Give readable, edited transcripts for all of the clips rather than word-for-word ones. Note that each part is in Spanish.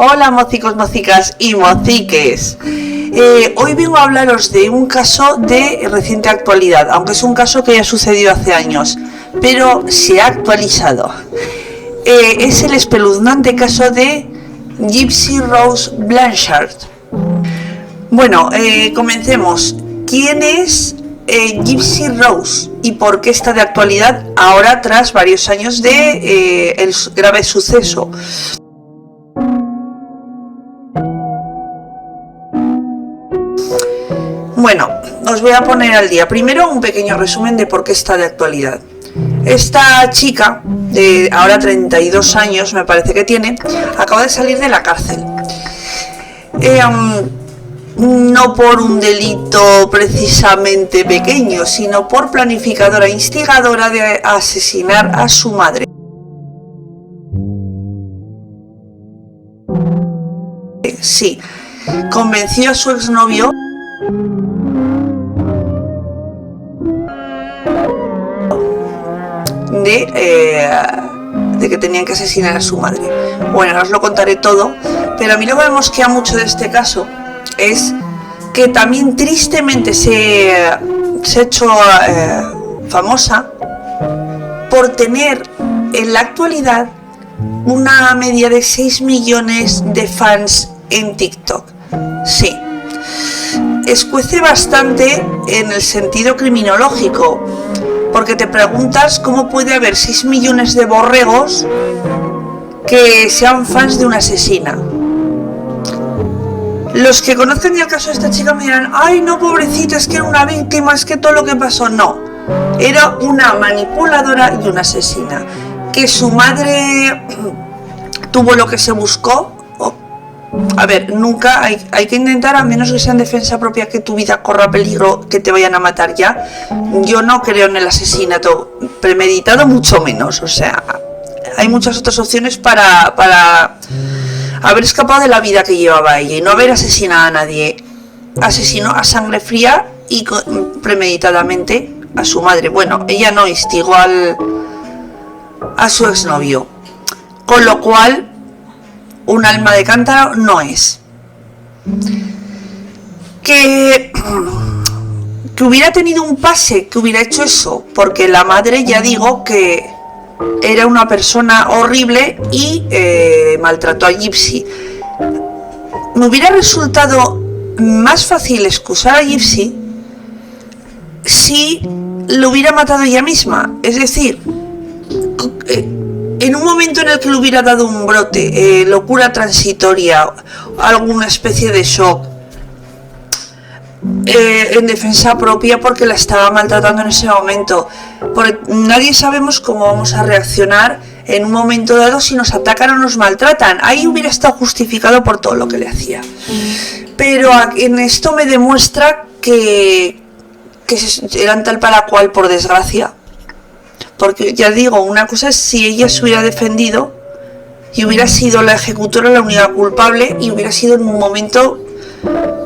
Hola mocicos, mocicas y mociques. Hoy vengo a hablaros de un caso de reciente actualidad, aunque es un caso que ya sucedió hace años, pero se ha actualizado. Es el espeluznante caso de Gypsy Rose Blanchard. Bueno, comencemos. ¿Quién es Gypsy Rose y por qué está de actualidad ahora tras varios años de el grave suceso? Bueno, os voy a poner al día. Primero un pequeño resumen de por qué está de actualidad. Esta chica, de ahora 32 años me parece que tiene, acaba de salir de la cárcel. No por un delito precisamente pequeño, sino por planificadora e instigadora de asesinar a su madre. Sí, convenció a su exnovio de que tenían que asesinar a su madre. Bueno, os lo contaré todo, pero a mí lo que me mosquea mucho de este caso es que también tristemente se ha hecho famosa por tener en la actualidad una media de 6 millones de fans en TikTok. Sí, escuece bastante en el sentido criminológico, porque te preguntas cómo puede haber 6 millones de borregos que sean fans de una asesina. Los que conozcan ya el caso de esta chica me dirán: ay no, pobrecita, es que era una víctima, es que todo lo que pasó. No, era una manipuladora y una asesina. Que su madre tuvo lo que se buscó. A ver, nunca hay que intentar, a menos que sea en defensa propia, que tu vida corra peligro, que te vayan a matar ya. Yo no creo en el asesinato premeditado, mucho menos. O sea, hay muchas otras opciones para haber escapado de la vida que llevaba ella y no haber asesinado a nadie. Asesinó a sangre fría y premeditadamente a su madre. Bueno, ella no instigó a su exnovio, con lo cual un alma de cántaro no es. Que hubiera tenido un pase, que hubiera hecho eso, porque la madre, ya digo, que era una persona horrible y maltrató a Gypsy. Me hubiera resultado más fácil excusar a Gypsy si lo hubiera matado ella misma, es decir, en un momento en el que le hubiera dado un brote, locura transitoria, alguna especie de shock, en defensa propia, porque la estaba maltratando en ese momento. Porque nadie sabemos cómo vamos a reaccionar en un momento dado si nos atacan o nos maltratan. Ahí hubiera estado justificado por todo lo que le hacía. Pero en esto me demuestra que eran tal para cual, por desgracia. Porque ya digo, una cosa es si ella se hubiera defendido y hubiera sido la ejecutora la única culpable y hubiera sido en un momento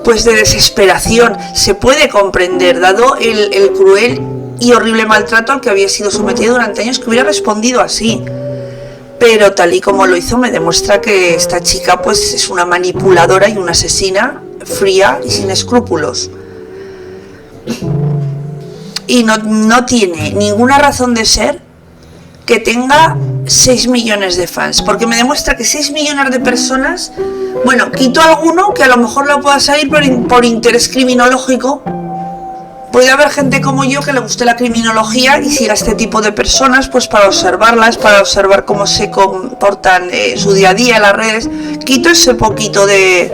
pues de desesperación. Se puede comprender, dado el cruel y horrible maltrato al que había sido sometida durante años, que hubiera respondido así. Pero tal y como lo hizo, me demuestra que esta chica pues es una manipuladora y una asesina fría y sin escrúpulos. Y no tiene ninguna razón de ser que tenga 6 millones de fans, porque me demuestra que 6 millones de personas, bueno, quito alguno que a lo mejor la pueda salir por interés criminológico. Puede haber gente como yo que le guste la criminología y siga este tipo de personas, pues para observarlas, para observar cómo se comportan su día a día en las redes. Quito ese poquito de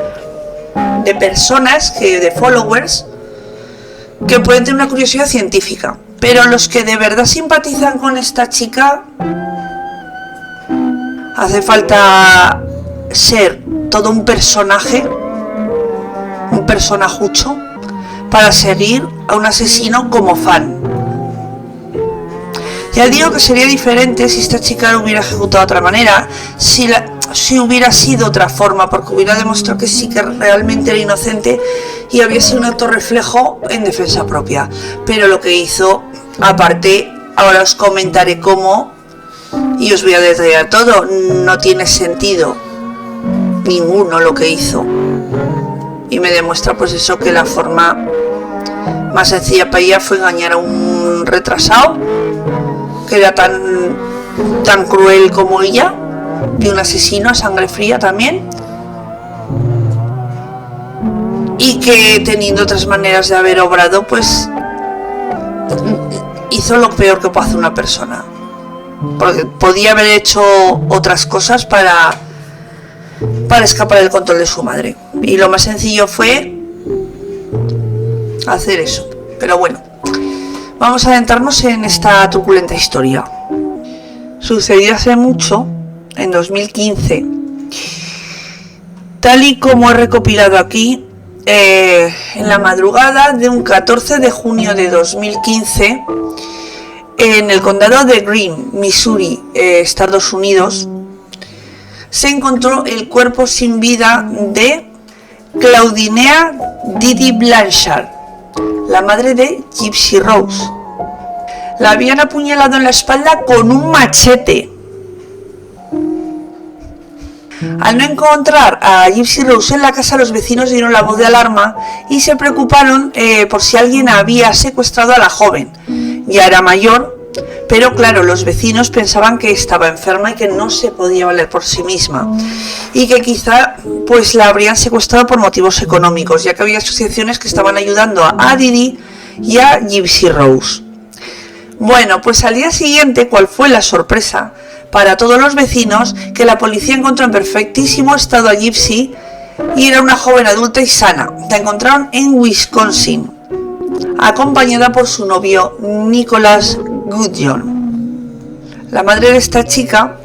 personas, de followers, que pueden tener una curiosidad científica. Pero los que de verdad simpatizan con esta chica, hace falta ser todo un personaje, un personajucho, para seguir a un asesino como fan. Ya digo que sería diferente si esta chica lo hubiera ejecutado de otra manera, si hubiera sido otra forma, porque hubiera demostrado que sí que realmente era inocente y había sido un autorreflejo en defensa propia. Pero lo que hizo, aparte, ahora os comentaré cómo y os voy a detallar todo, no tiene sentido. ninguno lo que hizo. Y me demuestra pues eso, que la forma más sencilla para ella fue engañar a un retrasado que era tan cruel como ella, de un asesino a sangre fría también, y que teniendo otras maneras de haber obrado, pues hizo lo peor que puede hacer una persona, porque podía haber hecho otras cosas para escapar del control de su madre, y lo más sencillo fue hacer eso. Pero bueno, vamos a adentrarnos en esta truculenta historia. Sucedió hace mucho, en 2015, tal y como he recopilado aquí, en la madrugada de un 14 de junio de 2015, en el condado de Greene, Missouri, Estados Unidos, se encontró el cuerpo sin vida de Claudinea Didi Blanchard, la madre de Gypsy Rose. La habían apuñalado en la espalda con un machete. Al no encontrar a Gypsy Rose en la casa, los vecinos dieron la voz de alarma y se preocuparon por si alguien había secuestrado a la joven. Ya era mayor, pero claro, los vecinos pensaban que estaba enferma y que no se podía valer por sí misma, y que quizá pues la habrían secuestrado por motivos económicos, ya que había asociaciones que estaban ayudando a Didi y a Gypsy Rose. Bueno, pues al día siguiente, ¿cuál fue la sorpresa para todos los vecinos? Que la policía encontró en perfectísimo estado a Gypsy, y era una joven adulta y sana. La encontraron en Wisconsin, acompañada por su novio Nicholas Gudjon. La madre de esta chica,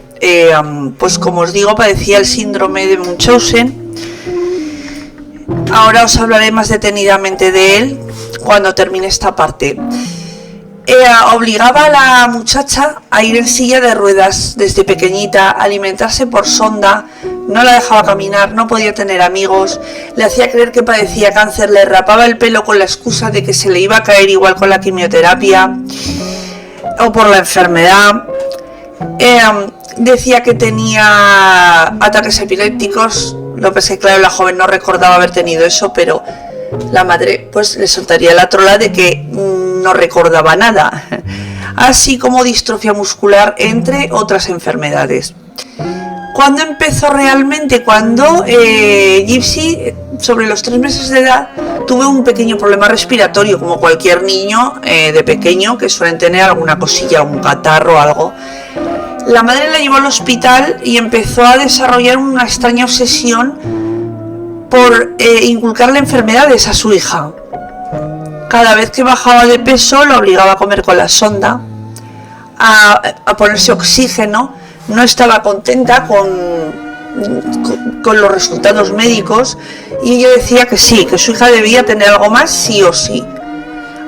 pues como os digo, padecía el síndrome de Munchausen. Ahora os hablaré más detenidamente de él cuando termine esta parte. Obligaba a la muchacha a ir en silla de ruedas desde pequeñita, a alimentarse por sonda, no la dejaba caminar, no podía tener amigos, le hacía creer que padecía cáncer, le rapaba el pelo con la excusa de que se le iba a caer igual con la quimioterapia o por la enfermedad. Decía que tenía ataques epilépticos. Lo que pasa es que claro, la joven no recordaba haber tenido eso, pero la madre pues le soltaría la trola de que no recordaba nada, así como distrofia muscular, entre otras enfermedades. ¿Cuándo empezó realmente? Cuando Gypsy, sobre los 3 meses de edad, tuvo un pequeño problema respiratorio, como cualquier niño de pequeño que suelen tener alguna cosilla, un catarro o algo. La madre la llevó al hospital y empezó a desarrollar una extraña obsesión por inculcarle enfermedades a su hija. Cada vez que bajaba de peso lo obligaba a comer con la sonda, a ponerse oxígeno. No estaba contenta con los resultados médicos, y ella decía que sí, que su hija debía tener algo más sí o sí.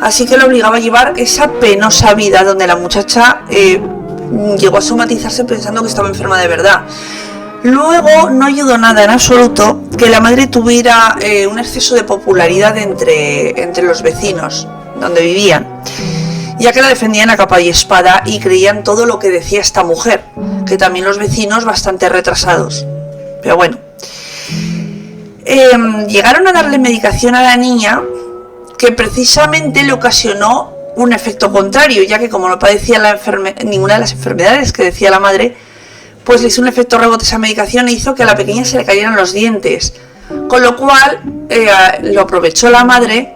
Así que lo obligaba a llevar esa penosa vida donde la muchacha llegó a somatizarse pensando que estaba enferma de verdad. Luego no ayudó nada en absoluto que la madre tuviera un exceso de popularidad entre los vecinos donde vivían, ya que la defendían a capa y espada y creían todo lo que decía esta mujer, que también los vecinos bastante retrasados. Pero bueno, llegaron a darle medicación a la niña que precisamente le ocasionó un efecto contrario, ya que como no padecía ninguna de las enfermedades que decía la madre, pues le hizo un efecto rebote esa medicación e hizo que a la pequeña se le cayeran los dientes, con lo cual lo aprovechó la madre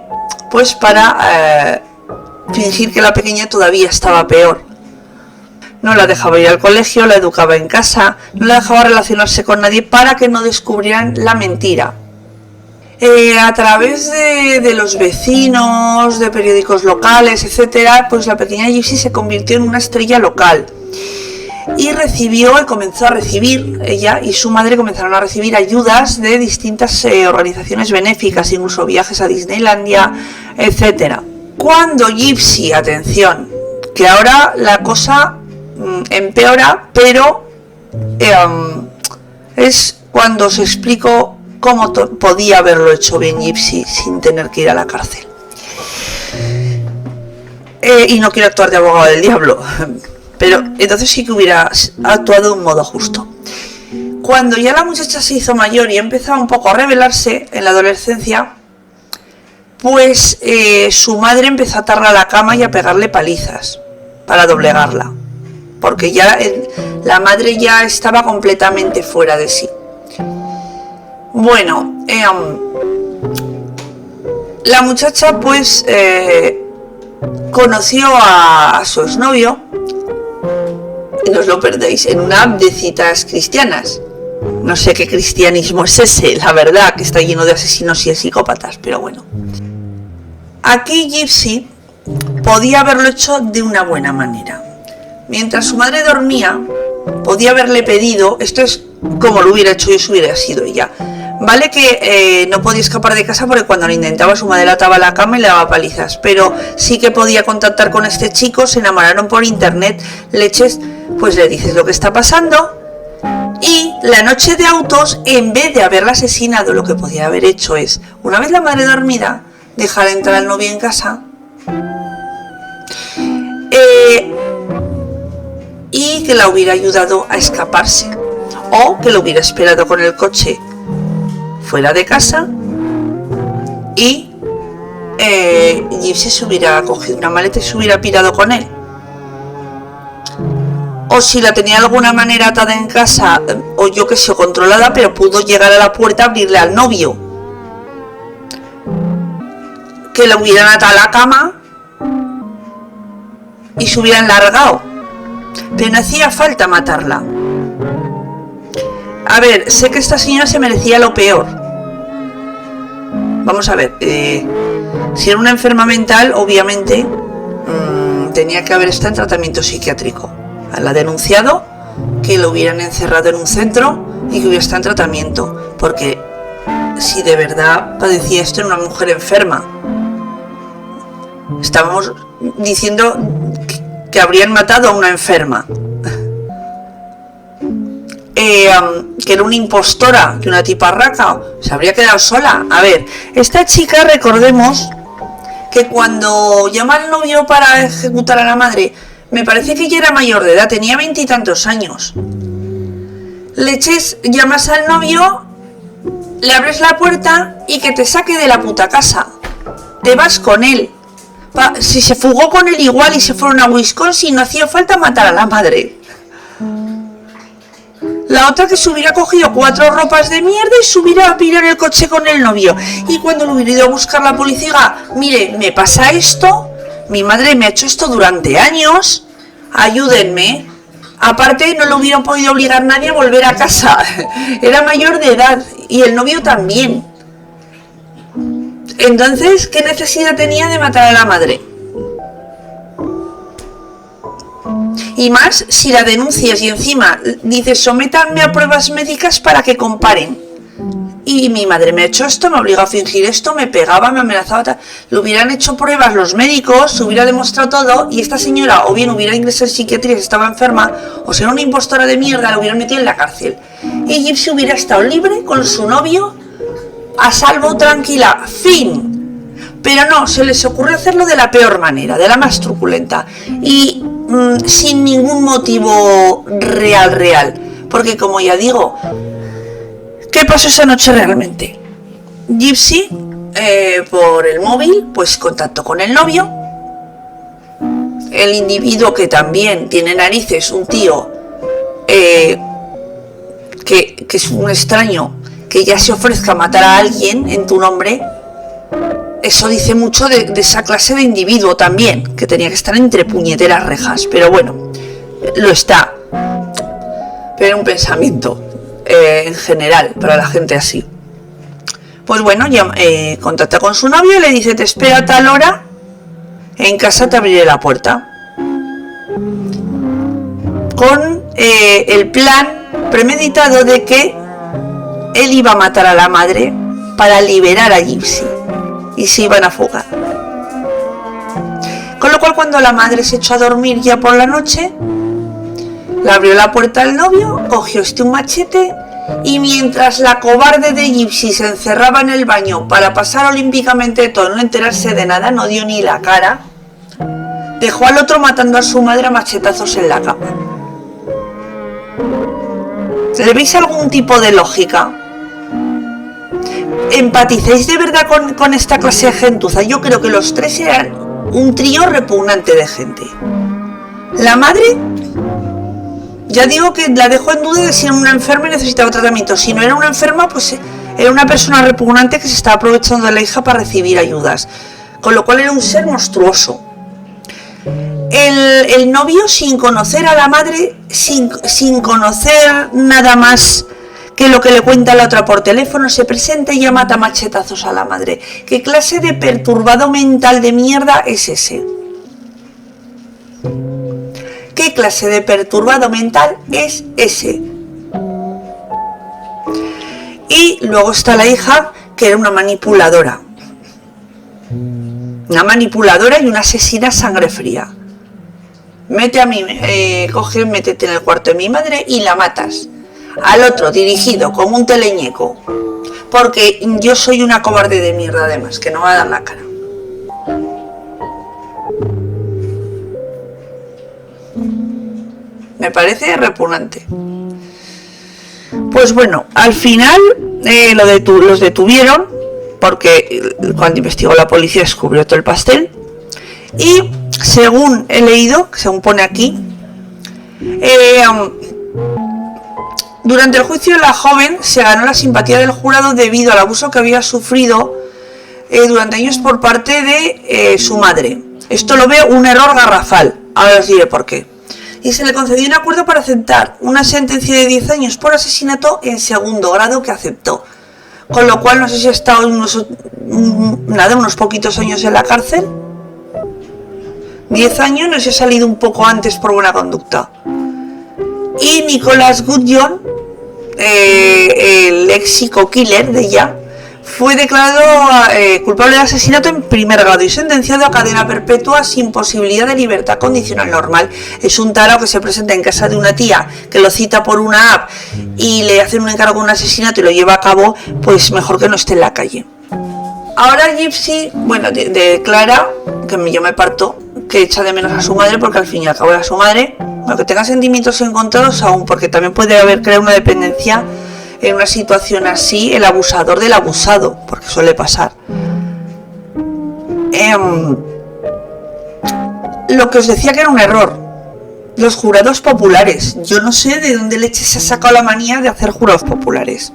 pues para fingir que la pequeña todavía estaba peor. No la dejaba ir al colegio, la educaba en casa, no la dejaba relacionarse con nadie para que no descubrieran la mentira. A través de los vecinos, de periódicos locales, etcétera, pues la pequeña Gypsy se convirtió en una estrella local. Y comenzó a recibir, ella y su madre comenzaron a recibir ayudas de distintas organizaciones benéficas, incluso viajes a Disneylandia, etcétera. Cuando Gypsy, atención, que ahora la cosa empeora, pero es cuando os explico cómo podía haberlo hecho bien Gypsy sin tener que ir a la cárcel. Y no quiero actuar de abogado del diablo, pero entonces sí que hubiera actuado de un modo justo. Cuando ya la muchacha se hizo mayor y empezaba un poco a rebelarse en la adolescencia, pues su madre empezó a atarla a la cama y a pegarle palizas para doblegarla, porque ya la madre ya estaba completamente fuera de sí. Bueno, la muchacha pues conoció a su exnovio, y no os lo perdéis, en una app de citas cristianas. No sé qué cristianismo es ese, la verdad, que está lleno de asesinos y de psicópatas, pero bueno. Aquí Gypsy podía haberlo hecho de una buena manera. Mientras su madre dormía, podía haberle pedido, esto es como lo hubiera hecho yo si hubiera sido ella. Vale que no podía escapar de casa porque cuando lo intentaba su madre la ataba a la cama y le daba palizas, pero sí que podía contactar con este chico, se enamoraron por internet, leches, pues le dices lo que está pasando. Y la noche de autos, en vez de haberla asesinado, lo que podía haber hecho es, una vez la madre dormida, dejar entrar al novio en casa y que la hubiera ayudado a escaparse, o que lo hubiera esperado con el coche fuera de casa y Gypsy se hubiera cogido una maleta y se hubiera pirado con él. O si la tenía de alguna manera atada en casa, o yo que sé, controlada, pero pudo llegar a la puerta a abrirle al novio. Que la hubieran atado a la cama y se hubieran largado. Pero no hacía falta matarla. A ver, sé que esta señora se merecía lo peor. Vamos a ver, si era una enferma mental, obviamente tenía que haber estado en tratamiento psiquiátrico. La ha denunciado, que lo hubieran encerrado en un centro y que hubiera estado en tratamiento, porque si de verdad padecía esto en una mujer enferma, estábamos diciendo que habrían matado a una enferma, que era una impostora, que una tiparraca, se habría quedado sola. A ver, esta chica, recordemos que cuando llama al novio para ejecutar a la madre, me parece que ya era mayor de edad, tenía 20 y tantos años. Leches, llamas al novio, le abres la puerta y que te saque de la puta casa. Te vas con él. Si se fugó con él igual y se fueron a Wisconsin, no hacía falta matar a la madre. La otra que se hubiera cogido 4 ropas de mierda y se hubiera pirado en el coche con el novio. Y cuando lo hubiera ido a buscar la policía, mire, me pasa esto, mi madre me ha hecho esto durante años, ayúdenme. Aparte, no lo hubieran podido obligar nadie a volver a casa. Era mayor de edad y el novio también. Entonces, ¿qué necesidad tenía de matar a la madre? Y más si la denuncias y encima dices, sométanme a pruebas médicas para que comparen. Y mi madre me ha hecho esto, me obligó a fingir esto, me pegaba, me amenazaba. Le hubieran hecho pruebas los médicos, se hubiera demostrado todo y esta señora o bien hubiera ingresado en psiquiatría si estaba enferma, o si era una impostora de mierda, la hubieran metido en la cárcel. Y Gypsy hubiera estado libre con su novio, a salvo, tranquila, fin. Pero no, se les ocurre hacerlo de la peor manera, de la más truculenta. Y sin ningún motivo real. Porque como ya digo, ¿qué pasó esa noche realmente? Gypsy, por el móvil, pues contactó con el novio. El individuo que también tiene narices, un tío que es un extraño, que ya se ofrezca a matar a alguien en tu nombre. Eso dice mucho de esa clase de individuo también, que tenía que estar entre puñeteras rejas, pero bueno, lo está. Pero era un pensamiento en general para la gente así. Pues bueno, contacta con su novio y le dice, te espero a tal hora, en casa te abriré la puerta. Con el plan premeditado de que él iba a matar a la madre para liberar a Gypsy. Y se iban a fugar. Con lo cual, cuando la madre se echó a dormir ya por la noche, le abrió la puerta al novio, cogió un machete y mientras la cobarde de Gypsy se encerraba en el baño para pasar olímpicamente todo, no enterarse de nada, no dio ni la cara, dejó al otro matando a su madre a machetazos en la cama. ¿Le veis algún tipo de lógica? ¿Empatizáis de verdad con esta clase de gentuza? Yo creo que los tres eran un trío repugnante de gente. La madre, ya digo que la dejo en duda de si era una enferma y necesitaba tratamiento. Si no era una enferma, pues era una persona repugnante que se estaba aprovechando de la hija para recibir ayudas. Con lo cual era un ser monstruoso. El novio, sin conocer a la madre, sin conocer nada más que lo que le cuenta la otra por teléfono, se presenta y ya mata machetazos a la madre. ¿Qué clase de perturbado mental de mierda es ese? ¿Qué clase de perturbado mental es ese? Y luego está la hija, que era una manipuladora. Una manipuladora y una asesina a sangre fría. Métete en el cuarto de mi madre y la matas. Al otro, dirigido como un teleñeco. Porque yo soy una cobarde de mierda, además, que no va a dar la cara. Me parece repugnante. Pues bueno, al final los detuvieron, porque cuando investigó la policía descubrió todo el pastel. Y según he leído, según pone aquí, durante el juicio la joven se ganó la simpatía del jurado debido al abuso que había sufrido durante años por parte de su madre. Esto lo veo un error garrafal, ahora os diré por qué. Y se le concedió un acuerdo para aceptar una sentencia de 10 años por asesinato en segundo grado, que aceptó. Con lo cual no sé si ha estado unos poquitos años en la cárcel. 10 años, no sé si ha salido un poco antes por buena conducta. Y Nicholas Gudjon, el ex psico-killer de ella, fue declarado culpable de asesinato en primer grado y sentenciado a cadena perpetua sin posibilidad de libertad condicional normal. Es un tarao que se presenta en casa de una tía que lo cita por una app y le hacen un encargo de un asesinato y lo lleva a cabo, pues mejor que no esté en la calle. Ahora Gypsy, bueno, declara, que yo me parto, que echa de menos a su madre porque al fin y al cabo era su madre, aunque tenga sentimientos encontrados aún, porque también puede haber creado una dependencia en una situación así, el abusador del abusado, porque suele pasar. Lo que os decía que era un error, los jurados populares. Yo no sé de dónde leche se ha sacado la manía de hacer jurados populares.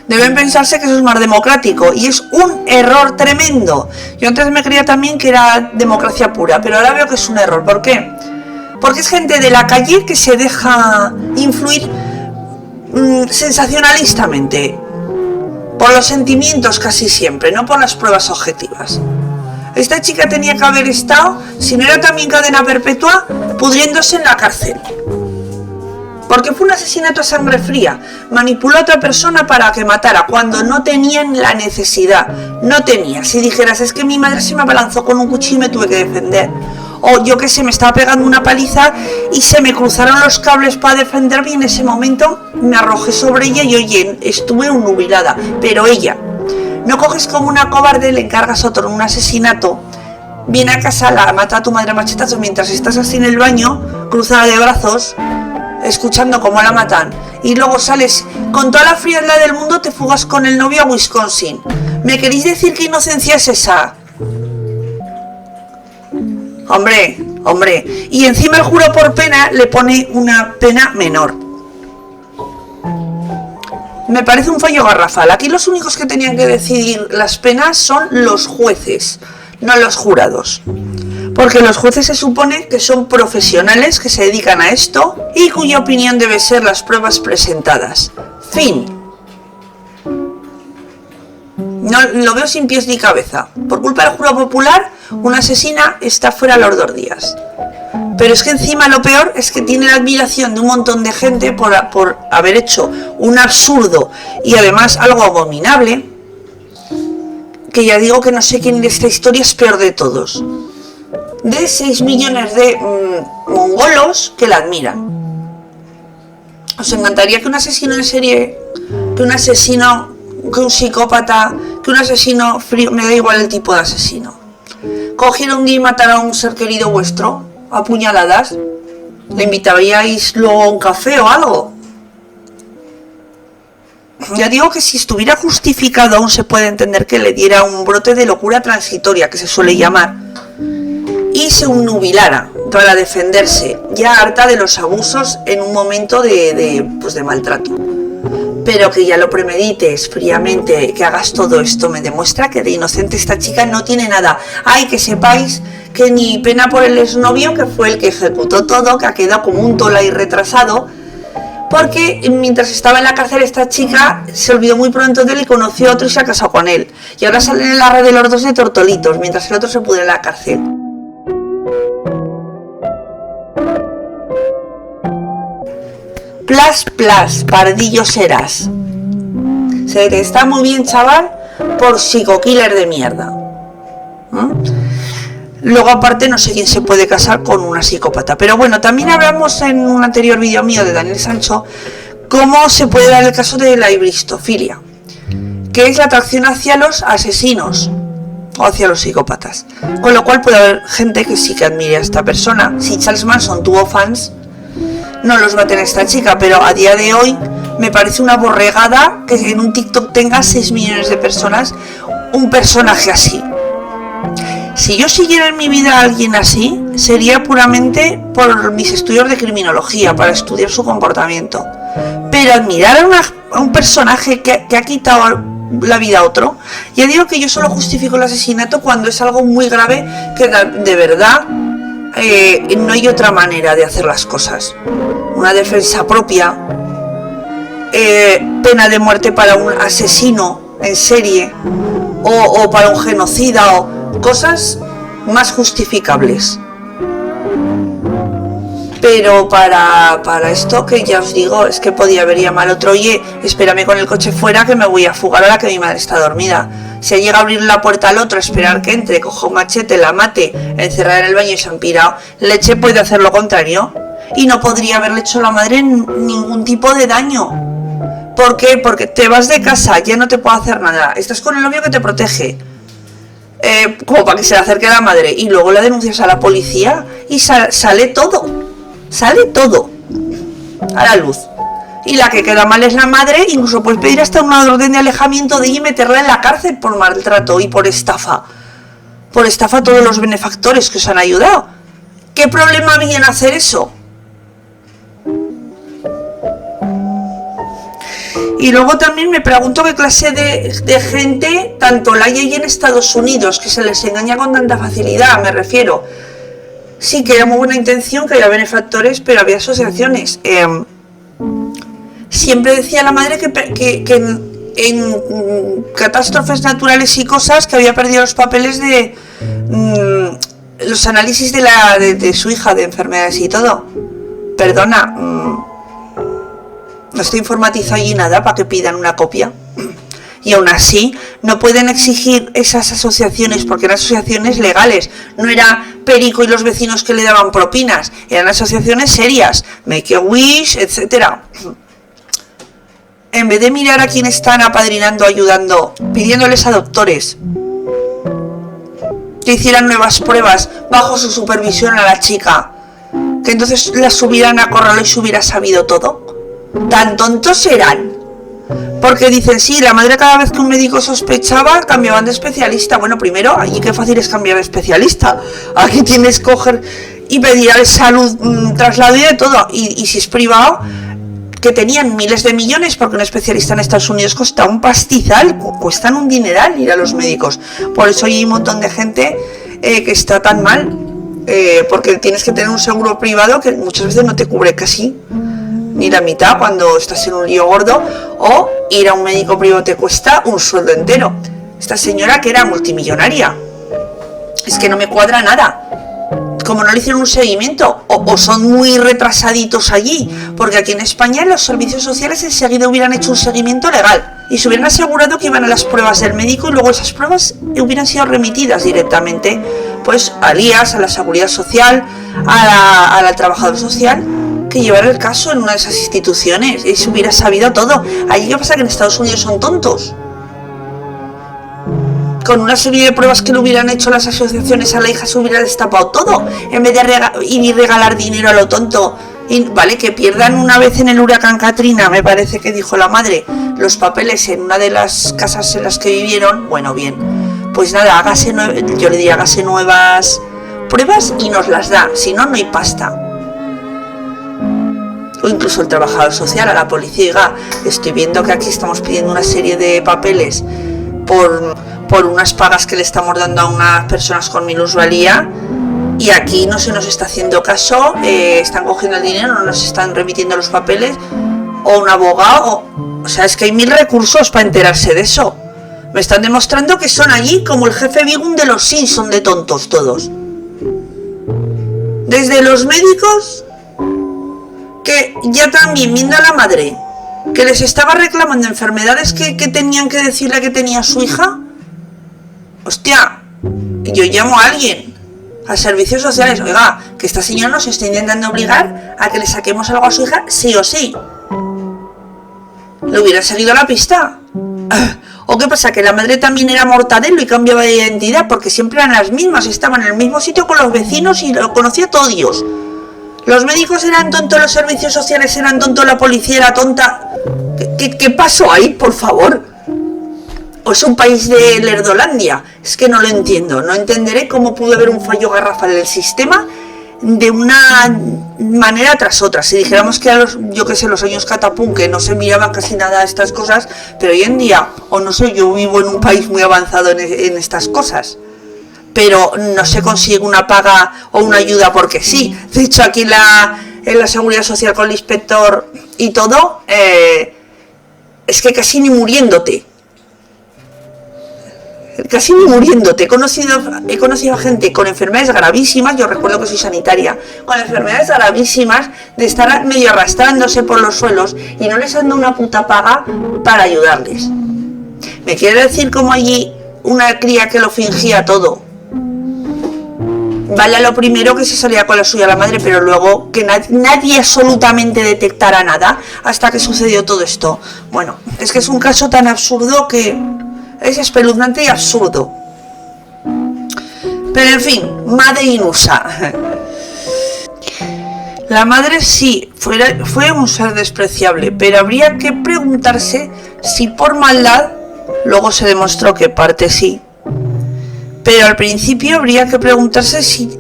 Deben pensarse que eso es más democrático y es un error tremendo. Yo antes me creía también que era democracia pura, pero ahora veo que es un error. ¿Por qué? Porque es gente de la calle que se deja influir sensacionalistamente por los sentimientos casi siempre, no por las pruebas objetivas. Esta chica tenía que haber estado, si no era también cadena perpetua, pudriéndose en la cárcel. Porque fue un asesinato a sangre fría. Manipuló a otra persona para que matara cuando no tenían la necesidad. No tenía. Si dijeras, es que mi madre se me abalanzó con un cuchillo y me tuve que defender. O yo que sé, me estaba pegando una paliza y se me cruzaron los cables para defenderme y en ese momento me arrojé sobre ella y oye, estuve nubilada. Pero ella, no coges como una cobarde, le encargas a otro un asesinato, viene a casa, la mata a tu madre a machetazos mientras estás así en el baño, cruzada de brazos, escuchando cómo la matan, y luego sales con toda la frialdad del mundo, te fugas con el novio a Wisconsin. ¿Me queréis decir qué inocencia es esa? Hombre, y encima el jurado por pena le pone una pena menor. Me parece un fallo garrafal. Aquí los únicos que tenían que decidir las penas son los jueces, no los jurados. Porque los jueces se supone que son profesionales que se dedican a esto y cuya opinión debe ser las pruebas presentadas. Fin. No lo veo sin pies ni cabeza. Por culpa del jurado popular, una asesina está fuera a los 2 días. Pero es que encima lo peor es que tiene la admiración de un montón de gente por haber hecho un absurdo y además algo abominable, que ya digo que no sé quién de esta historia es peor de todos. De 6 millones de mongolos que la admiran. Os encantaría que un asesino en serie, que un psicópata, que un asesino frío, me da igual el tipo de asesino, cogiera un día y matara a un ser querido vuestro a puñaladas. ¿Le invitaríais luego a un café o algo? Ya digo que si estuviera justificado aún se puede entender que le diera un brote de locura transitoria, que se suele llamar, y se nubilara para defenderse, ya harta de los abusos en un momento de maltrato. Pero que ya lo premedites fríamente, que hagas todo esto, me demuestra que de inocente esta chica no tiene nada. Ay, que sepáis que ni pena por el exnovio, que fue el que ejecutó todo, que ha quedado como un tola y retrasado, porque mientras estaba en la cárcel esta chica se olvidó muy pronto de él y conoció a otro y se ha casado con él. Y ahora salen en la red de los dos de tortolitos, mientras el otro se pudre en la cárcel. Plas, pardillo serás. Se te está muy bien, chaval, por psico-killer de mierda. Luego, aparte, no sé quién se puede casar con una psicópata. Pero bueno, también hablamos en un anterior vídeo mío de Daniel Sancho cómo se puede dar el caso de la hibristofilia, que es la atracción hacia los asesinos o hacia los psicópatas. Con lo cual puede haber gente que sí que admire a esta persona. Si Charles Manson tuvo fans, no los va a tener esta chica, pero a día de hoy me parece una borregada que en un TikTok tenga 6 millones de personas un personaje así. Si yo siguiera en mi vida a alguien así, sería puramente por mis estudios de criminología, para estudiar su comportamiento. Pero admirar a un personaje que ha quitado la vida a otro, ya digo que yo solo justifico el asesinato cuando es algo muy grave, que de verdad no hay otra manera de hacer las cosas. Una defensa propia, pena de muerte para un asesino en serie, o para un genocida, o cosas más justificables. Pero para esto, que ya os digo, es que podía haber llamado al otro: oye, espérame con el coche fuera que me voy a fugar ahora que mi madre está dormida. Si llega a abrir la puerta al otro, esperar que entre, coja un machete, la mate, encerrar en el baño y se han pirado. Leche puede hacer lo contrario y no podría haberle hecho a la madre ningún tipo de daño. ¿Por qué? Porque te vas de casa, ya no te puedo hacer nada, estás con el novio que te protege, como para que se le acerque a la madre, y luego la denuncias a la policía y sale todo a la luz. Y la que queda mal es la madre. Incluso puedes pedir hasta una orden de alejamiento de ella y meterla en la cárcel por maltrato y por estafa a todos los benefactores que os han ayudado. ¿Qué problema había en hacer eso? Y luego también me pregunto qué clase de gente, tanto la hay en Estados Unidos, que se les engaña con tanta facilidad, me refiero. Sí, que era muy buena intención, que había benefactores, pero había asociaciones. Siempre decía la madre que en catástrofes naturales y cosas, que había perdido los papeles de los análisis de su hija, de enfermedades y todo. Perdona, no estoy informatizado y nada para que pidan una copia. Y aún así no pueden exigir esas asociaciones, porque eran asociaciones legales, no era Perico y los vecinos que le daban propinas, eran asociaciones serias, Make-A-Wish, etcétera. En vez de mirar a quien están apadrinando, ayudando, pidiéndoles a doctores que hicieran nuevas pruebas bajo su supervisión a la chica, que entonces la subieran a corralo y se hubiera sabido todo. Tan tontos eran. Porque dicen, sí, la madre cada vez que un médico sospechaba cambiaban de especialista. Bueno, primero, allí qué fácil es cambiar de especialista. Aquí tienes que coger y pedir a salud, traslado y de todo. Y si es privado, que tenían miles de millones, porque un especialista en Estados Unidos cuesta un pastizal, cuestan un dineral ir a los médicos. Por eso hay un montón de gente que está tan mal, porque tienes que tener un seguro privado que muchas veces no te cubre casi ni la mitad cuando estás en un lío gordo, o ir a un médico privado te cuesta un sueldo entero. Esta señora, que era multimillonaria, es que no me cuadra nada. Como no le hicieron un seguimiento, o son muy retrasaditos allí, porque aquí en España los servicios sociales enseguida hubieran hecho un seguimiento legal y se hubieran asegurado que iban a las pruebas del médico, y luego esas pruebas hubieran sido remitidas directamente pues al IAS, a la Seguridad Social, a la Trabajadora Social, que llevara el caso en una de esas instituciones, y se hubiera sabido todo. Allí, ¿qué pasa? Que en Estados Unidos son tontos. Con una serie de pruebas que le hubieran hecho las asociaciones a la hija, se hubiera destapado todo. En vez de ir y regalar dinero a lo tonto, Y, vale, que pierdan una vez en el huracán Katrina, me parece que dijo la madre, los papeles en una de las casas en las que vivieron, bueno, bien, pues nada, yo le diría, hágase nuevas pruebas y nos las da, si no, no hay pasta. O incluso el trabajador social, a la policía, diga, estoy viendo que aquí estamos pidiendo una serie de papeles por unas pagas que le estamos dando a unas personas con minusvalía, y aquí no se nos está haciendo caso, están cogiendo el dinero, no nos están remitiendo los papeles, o un abogado, o sea, es que hay 1000 recursos para enterarse de eso. Me están demostrando que son allí como el jefe Bigum de los Simpson, de tontos todos. Desde los médicos, que ya también viendo a la madre, que les estaba reclamando enfermedades que tenían que decirle que tenía su hija. Hostia, yo llamo a alguien, a servicios sociales, oiga, que esta señora nos está intentando obligar a que le saquemos algo a su hija, sí o sí. ¿Le hubiera seguido la pista? ¿O qué pasa? Que la madre también era mortadelo y cambiaba de identidad, porque siempre eran las mismas, estaban en el mismo sitio con los vecinos y lo conocía todo Dios. Los médicos eran tontos, los servicios sociales eran tontos, la policía era tonta. ¿Qué pasó ahí, por favor? ¿O es un país de Lerdolandia? Es que no lo entiendo. No entenderé cómo pudo haber un fallo garrafal en el sistema de una manera tras otra. Si dijéramos que a los años catapum, que no se miraban casi nada estas cosas, pero hoy en día, o no sé, yo vivo en un país muy avanzado en estas cosas, pero no se consigue una paga o una ayuda porque sí. De hecho, aquí en la Seguridad Social con el inspector y todo, es que casi ni muriéndote. He conocido a gente con enfermedades gravísimas, yo recuerdo que soy sanitaria, con enfermedades gravísimas, de estar medio arrastrándose por los suelos y no les han dado una puta paga para ayudarles. ¿Me quiere decir cómo allí una cría que lo fingía todo? Vale, a lo primero que se salía con la suya la madre, pero luego que nadie absolutamente detectara nada hasta que sucedió todo esto. Bueno, es que es un caso tan absurdo que es espeluznante y absurdo. Pero en fin, Made in USA. La madre sí, fue un ser despreciable, pero habría que preguntarse si por maldad, luego se demostró que parte sí. Pero al principio habría que preguntarse si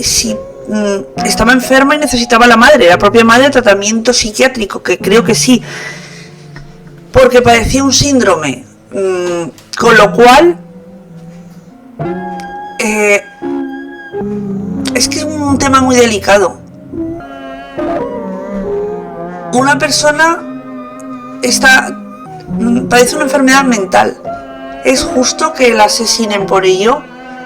estaba enferma y necesitaba la propia madre, tratamiento psiquiátrico, que creo que sí, porque padecía un síndrome, con lo cual es que es un tema muy delicado. Una persona padece una enfermedad mental. ¿Es justo que la asesinen por ello,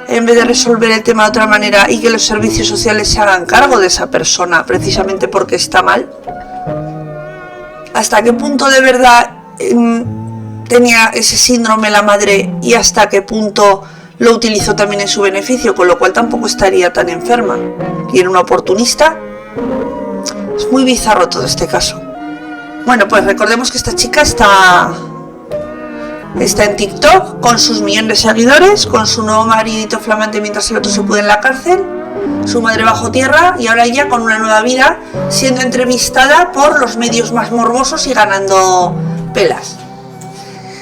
en vez de resolver el tema de otra manera y que los servicios sociales se hagan cargo de esa persona precisamente porque está mal? ¿Hasta qué punto de verdad tenía ese síndrome la madre y hasta qué punto lo utilizó también en su beneficio? Con lo cual tampoco estaría tan enferma. ¿Y era una oportunista? Es muy bizarro todo este caso. Bueno, pues recordemos que esta chica está en TikTok con sus millones de seguidores, con su nuevo maridito flamante mientras el otro se pude en la cárcel, su madre bajo tierra y ahora ella con una nueva vida siendo entrevistada por los medios más morbosos y ganando pelas.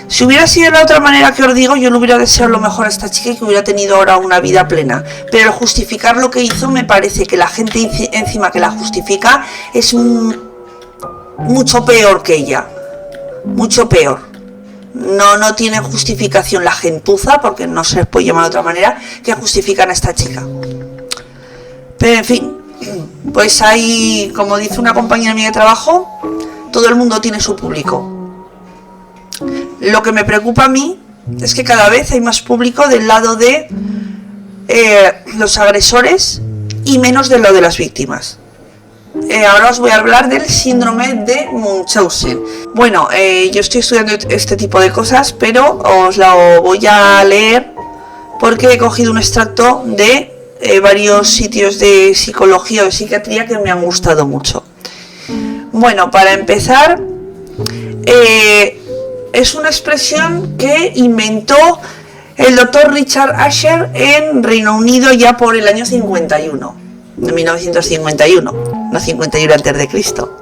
Si hubiera sido de la otra manera que os digo, yo le hubiera deseado lo mejor a esta chica y que hubiera tenido ahora una vida plena. Pero al justificar lo que hizo, me parece que la gente encima que la justifica es mucho peor que ella. Mucho peor. No tiene justificación la gentuza, porque no se les puede llamar de otra manera, que justifican a esta chica. Pero en fin, pues hay, como dice una compañera mía de trabajo, todo el mundo tiene su público. Lo que me preocupa a mí es que cada vez hay más público del lado de los agresores y menos de lo de las víctimas. Ahora os voy a hablar del síndrome de Munchausen. Bueno, yo estoy estudiando este tipo de cosas, pero os lo voy a leer porque he cogido un extracto de varios sitios de psicología o de psiquiatría que me han gustado mucho. Bueno, para empezar, es una expresión que inventó el doctor Richard Usher en Reino Unido ya por el año 51, de 1951. no 51 antes de Cristo.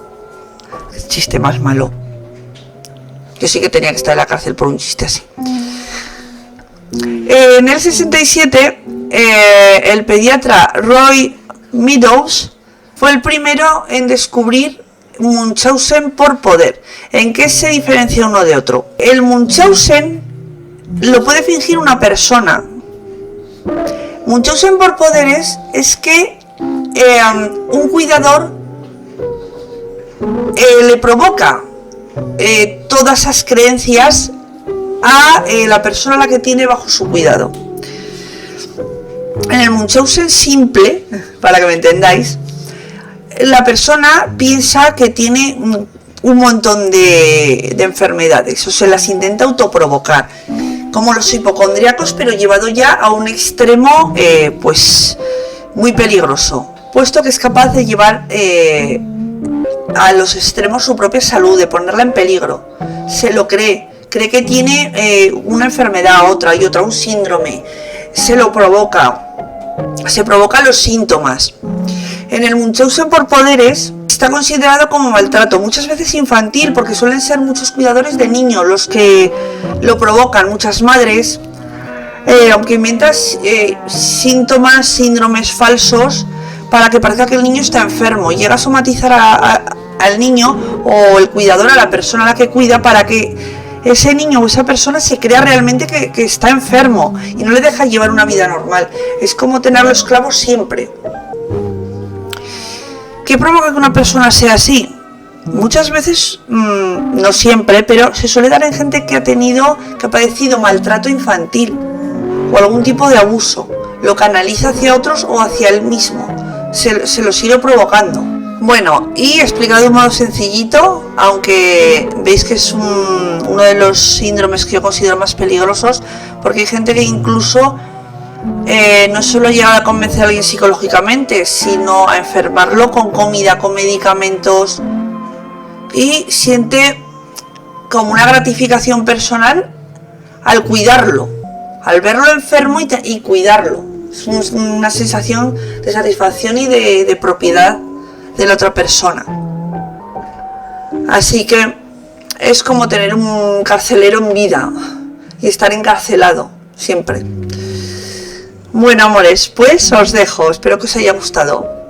El chiste más malo. Yo sí que tenía que estar en la cárcel por un chiste así. En el 67, el pediatra Roy Meadows fue el primero en descubrir Munchausen por poder. ¿En qué se diferencia uno de otro? El Munchausen lo puede fingir una persona. Munchausen por poderes es que un cuidador le provoca todas esas creencias a la persona a la que tiene bajo su cuidado. En el Munchausen simple, para que me entendáis, la persona piensa que tiene un montón de enfermedades, o se las intenta autoprovocar, como los hipocondríacos, pero llevado ya a un extremo pues muy peligroso, puesto que es capaz de llevar a los extremos su propia salud, de ponerla en peligro. Se lo cree que tiene una enfermedad, otra y otra, un síndrome, se lo provoca, se provocan los síntomas. En el Munchausen por poderes está considerado como maltrato, muchas veces infantil, porque suelen ser muchos cuidadores de niños los que lo provocan, muchas madres, aunque inventan síntomas, síndromes falsos para que parezca que el niño está enfermo, llega a somatizar al niño o el cuidador a la persona a la que cuida para que ese niño o esa persona se crea realmente que está enfermo y no le deja llevar una vida normal. Es como tenerlo esclavo siempre. ¿Qué provoca que una persona sea así? Muchas veces, no siempre, pero se suele dar en gente que ha padecido maltrato infantil o algún tipo de abuso. Lo canaliza hacia otros o hacia él mismo. Se lo sigue provocando. Bueno, y explicado de un modo sencillito, aunque veis que es uno de los síndromes que yo considero más peligrosos, porque hay gente que incluso no solo llega a convencer a alguien psicológicamente, sino a enfermarlo con comida, con medicamentos, y siente como una gratificación personal al cuidarlo, al verlo enfermo y cuidarlo. Es una sensación de satisfacción y de propiedad de la otra persona. Así que es como tener un carcelero en vida y estar encarcelado siempre. Bueno, amores, pues os dejo, espero que os haya gustado.